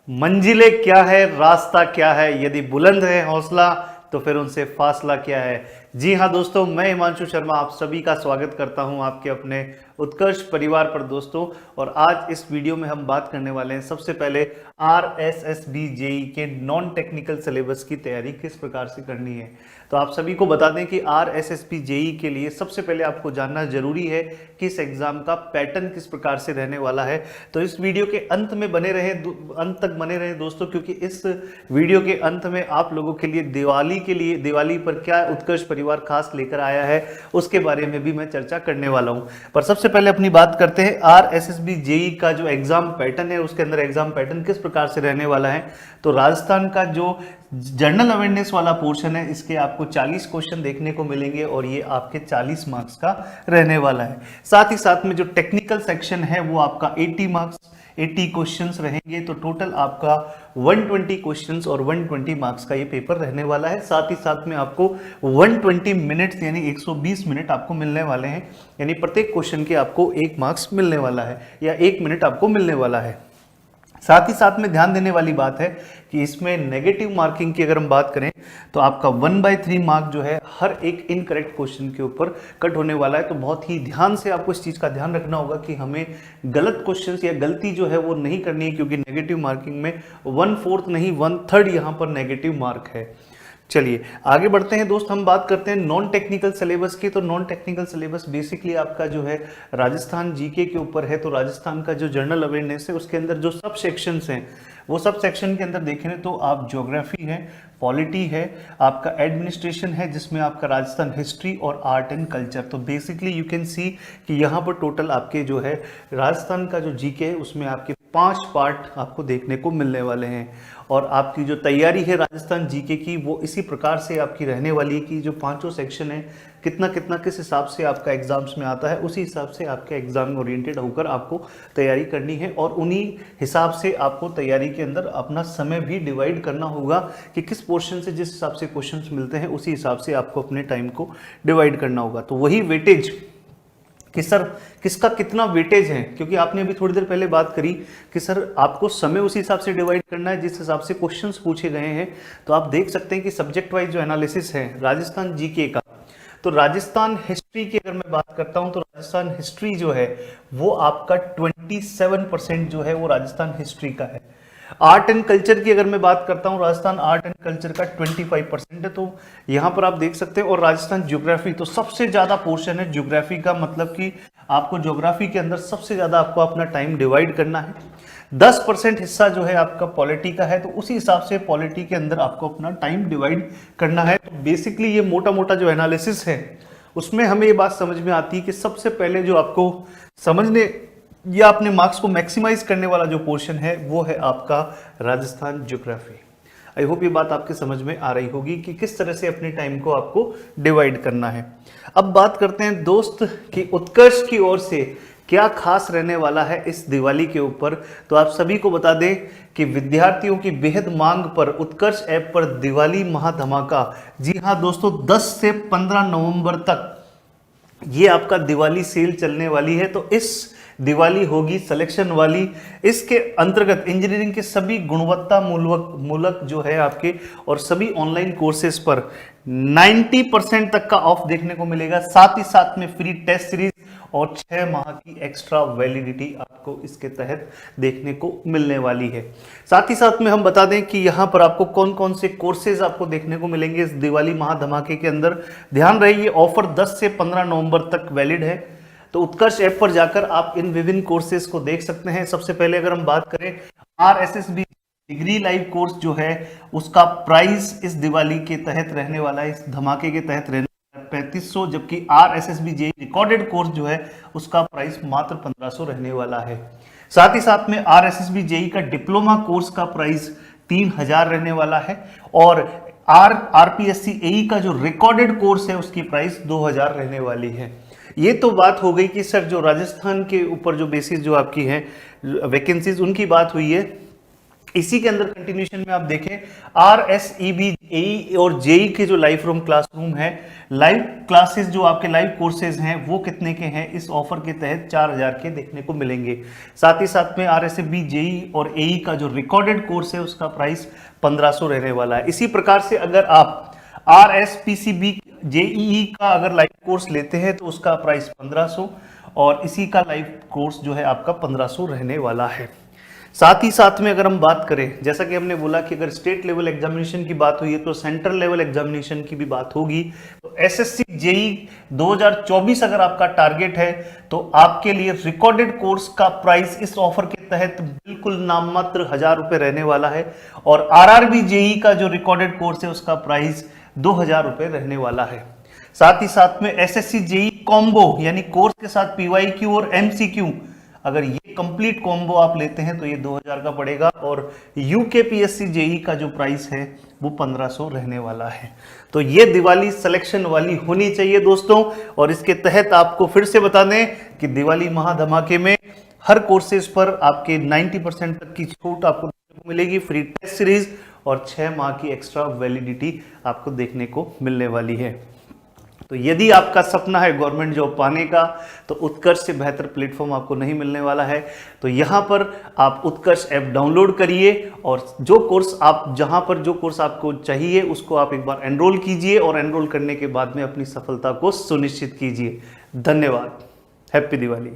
मंजिलें क्या है, रास्ता क्या है, यदि बुलंद है हौसला तो फिर उनसे फासला क्या है। जी हाँ दोस्तों, मैं हिमांशु शर्मा आप सभी का स्वागत करता हूं आपके अपने उत्कर्ष परिवार पर दोस्तों। और आज इस वीडियो में हम बात करने वाले हैं सबसे पहले RSSB जेई के नॉन टेक्निकल सिलेबस की तैयारी किस प्रकार से करनी है। तो आप सभी को बता दें कि RSSB जेई के लिए सबसे पहले आपको जानना जरूरी है कि इस एग्जाम का पैटर्न किस प्रकार से रहने वाला है। तो इस वीडियो के अंत में बने रहे, अंत तक बने रहे दोस्तों, क्योंकि इस वीडियो के अंत में आप लोगों के लिए दिवाली पर क्या उत्कर्ष परिवार खास लेकर आया है उसके बारे में भी मैं चर्चा करने वाला हूं। पर सबसे पहले अपनी बात करते हैं RSSB जेई का जो एग्जाम पैटर्न है, उसके अंदर एग्जाम पैटर्न किस प्रकार से रहने वाला है। तो राजस्थान का जो जनरल अवेयरनेस वाला पोर्शन है, इसके आपको 40 क्वेश्चन देखने को मिलेंगे और ये आपके 40 मार्क्स का रहने वाला है। साथ ही साथ में जो टेक्निकल सेक्शन है वो आपका 80 मार्क्स 80 क्वेश्चंस रहेंगे। तो टोटल आपका 120 क्वेश्चंस और 120 मार्क्स का ये पेपर रहने वाला है। साथ ही साथ में आपको 120 मिनट्स यानी 120 मिनट आपको मिलने वाले हैं, यानी प्रत्येक क्वेश्चन के आपको 1 मार्क्स मिलने वाला है या 1 मिनट आपको मिलने वाला है। साथ ही साथ में ध्यान देने वाली बात है कि इसमें नेगेटिव मार्किंग की अगर हम बात करें तो आपका 1/3 मार्क जो है हर एक इनकरेक्ट क्वेश्चन के ऊपर कट होने वाला है। तो बहुत ही ध्यान से आपको इस चीज़ का ध्यान रखना होगा कि हमें गलत क्वेश्चन या गलती जो है वो नहीं करनी है, क्योंकि नेगेटिव मार्किंग में 1/4 नहीं 1/3 यहाँ पर नेगेटिव मार्क है। चलिए आगे बढ़ते हैं दोस्त, हम बात करते हैं नॉन टेक्निकल सिलेबस की। तो नॉन टेक्निकल सिलेबस बेसिकली आपका जो है राजस्थान जीके के ऊपर है। तो राजस्थान का जो जनरल अवेयरनेस है उसके अंदर जो सब सेक्शंस हैं वो सब सेक्शन के अंदर देखें तो आप ज्योग्राफी है, पॉलिटी है, आपका एडमिनिस्ट्रेशन है, जिसमें आपका राजस्थान हिस्ट्री और आर्ट एंड कल्चर। तो बेसिकली यू कैन सी कि यहाँ पर टोटल आपके जो है राजस्थान का जो जीके है उसमें आपके 5 पार्ट आपको देखने को मिलने वाले हैं। और आपकी जो तैयारी है राजस्थान जीके की वो इसी प्रकार से आपकी रहने वाली है कि जो 5 सेक्शन है कितना कितना किस हिसाब से आपका एग्जाम्स में आता है, उसी हिसाब से आपके एग्जाम ओरिएंटेड होकर आपको तैयारी करनी है। और उन्हीं हिसाब से आपको तैयारी के अंदर अपना समय भी डिवाइड करना होगा कि किस पोर्शन से जिस हिसाब से क्वेश्चंस मिलते हैं उसी हिसाब से आपको अपने टाइम को डिवाइड करना होगा। तो वही वेटेज कि सर किसका कितना वेटेज है, क्योंकि आपने अभी थोड़ी देर पहले बात करी कि सर आपको समय उसी हिसाब से डिवाइड करना है जिस हिसाब से क्वेश्चंस पूछे गए हैं। तो आप देख सकते हैं कि सब्जेक्ट वाइज जो एनालिसिस है राजस्थान जीके का, तो राजस्थान हिस्ट्री की अगर मैं बात करता हूं तो राजस्थान हिस्ट्री जो है वो आपका 27% जो है वो राजस्थान हिस्ट्री का है। आर्ट एंड कल्चर की अगर मैं बात करता हूं राजस्थान आर्ट एंड कल्चर का 25% है। तो यहां पर आप देख सकते हैं। और राजस्थान ज्योग्राफी, तो सबसे ज्यादा पोर्शन है ज्योग्राफी का, मतलब कि आपको ज्योग्राफी के अंदर सबसे ज्यादा आपको अपना टाइम डिवाइड करना है। 10% हिस्सा जो है आपका पॉलिटी का है, तो उसी हिसाब से पॉलिटी के अंदर आपको अपना टाइम डिवाइड करना है। तो बेसिकली ये मोटा मोटा जो एनालिसिस है उसमें हमें ये बात समझ में आती है कि सबसे पहले जो आपको समझने या अपने मार्क्स को मैक्सिमाइज करने वाला जो पोर्शन है वो है आपका राजस्थान ज्योग्राफी। आई होप ये बात आपके समझ में आ रही होगी कि किस तरह से अपने टाइम को आपको डिवाइड करना है। अब बात करते हैं दोस्त कि उत्कर्ष की ओर से क्या खास रहने वाला है इस दिवाली के ऊपर। तो आप सभी को बता दें कि विद्यार्थियों की बेहद मांग पर उत्कर्ष ऐप पर दिवाली महाधमाका, जी हाँ दोस्तों, 10 से 15 नवंबर तक ये आपका दिवाली सेल चलने वाली है। तो इस दिवाली होगी सिलेक्शन वाली। इसके अंतर्गत इंजीनियरिंग के सभी गुणवत्ता मूलक जो है आपके और सभी ऑनलाइन कोर्सेज पर 90% तक का ऑफ देखने को मिलेगा। साथ ही साथ में फ्री टेस्ट सीरीज और 6 माह की एक्स्ट्रा वैलिडिटी आपको इसके तहत देखने को मिलने वाली है। साथ ही साथ में हम बता दें कि यहाँ पर आपको कौन कौन से कोर्सेज आपको देखने को मिलेंगे इस दिवाली महाधमाके के अंदर। ध्यान रहे ये ऑफर 10 से 15 नवंबर तक वैलिड है। तो उत्कर्ष ऐप पर जाकर आप इन विभिन्न कोर्सेज को देख सकते हैं। सबसे पहले अगर हम बात करें RSSB डिग्री लाइव कोर्स जो है उसका प्राइस इस दिवाली के तहत रहने वाला है, इस धमाके के तहत रहने वाला 3500, जबकि RSSB जेई रिकॉर्डेड कोर्स जो है उसका प्राइस मात्र 1500 रहने वाला है। साथ ही साथ में RSSB जेई का डिप्लोमा कोर्स का प्राइस 3000 रहने वाला है। और RPSC AE का जो रिकॉर्डेड कोर्स है उसकी प्राइस 2000 रहने वाली है। ये तो बात हो गई कि सर जो राजस्थान के ऊपर जो बेसिस जो आपकी है वैकेंसीज उनकी बात हुई है। इसी के अंदर कंटिन्यूशन में आप देखें RSEB AE और जेई के जो लाइव रूम क्लासरूम है, लाइव क्लासेस जो आपके लाइव कोर्सेज हैं वो कितने के हैं, इस ऑफर के तहत 4000 के देखने को मिलेंगे। साथ ही साथ में RSEB जेई और AE का जो रिकॉर्डेड कोर्स है उसका प्राइस 1500 रहने वाला है। इसी प्रकार से अगर आप RSPCB JEE का अगर लाइव कोर्स लेते हैं तो उसका प्राइस 1500 और इसी का लाइव कोर्स जो है आपका 1500 रहने वाला है। साथ ही साथ में अगर हम बात करें, जैसा कि हमने बोला कि अगर स्टेट लेवल एग्जामिनेशन की बात हुई है तो सेंट्रल लेवल एग्जामिनेशन की भी बात होगी। तो SSC JEE 2024 अगर आपका टारगेट है तो आपके लिए रिकॉर्डेड कोर्स का प्राइस इस ऑफर के तहत बिल्कुल नाममात्र 1000 रुपए रहने वाला है और RRB JEE का जो रिकॉर्डेड कोर्स है उसका प्राइस 2000 रुपए रहने वाला है। साथ ही साथ में SSC JEE कॉम्बो यानी कोर्स के साथ PYQ और MCQ, अगर ये कंप्लीट कॉम्बो आप लेते हैं तो ये 2000 का पड़ेगा और UKPSC JEE का जो प्राइस है वो 1500 रहने वाला है। तो ये दिवाली सिलेक्शन वाली होनी चाहिए दोस्तों। और इसके तहत आपको फिर से बता दें कि दिवाली महाधमाके में हर कोर्सेज पर आपके 90% तक की छूट आपको मिलेगी, फ्री टेस्ट सीरीज और 6 माह की एक्स्ट्रा वैलिडिटी आपको देखने को मिलने वाली है। तो यदि आपका सपना है गवर्नमेंट जॉब पाने का तो उत्कर्ष से बेहतर प्लेटफॉर्म आपको नहीं मिलने वाला है। तो यहाँ पर आप उत्कर्ष ऐप डाउनलोड करिए और जो कोर्स आप जहाँ पर जो कोर्स आपको चाहिए उसको आप एक बार एनरोल कीजिए और एनरोल करने के बाद में अपनी सफलता को सुनिश्चित कीजिए। धन्यवाद। हैप्पी दिवाली।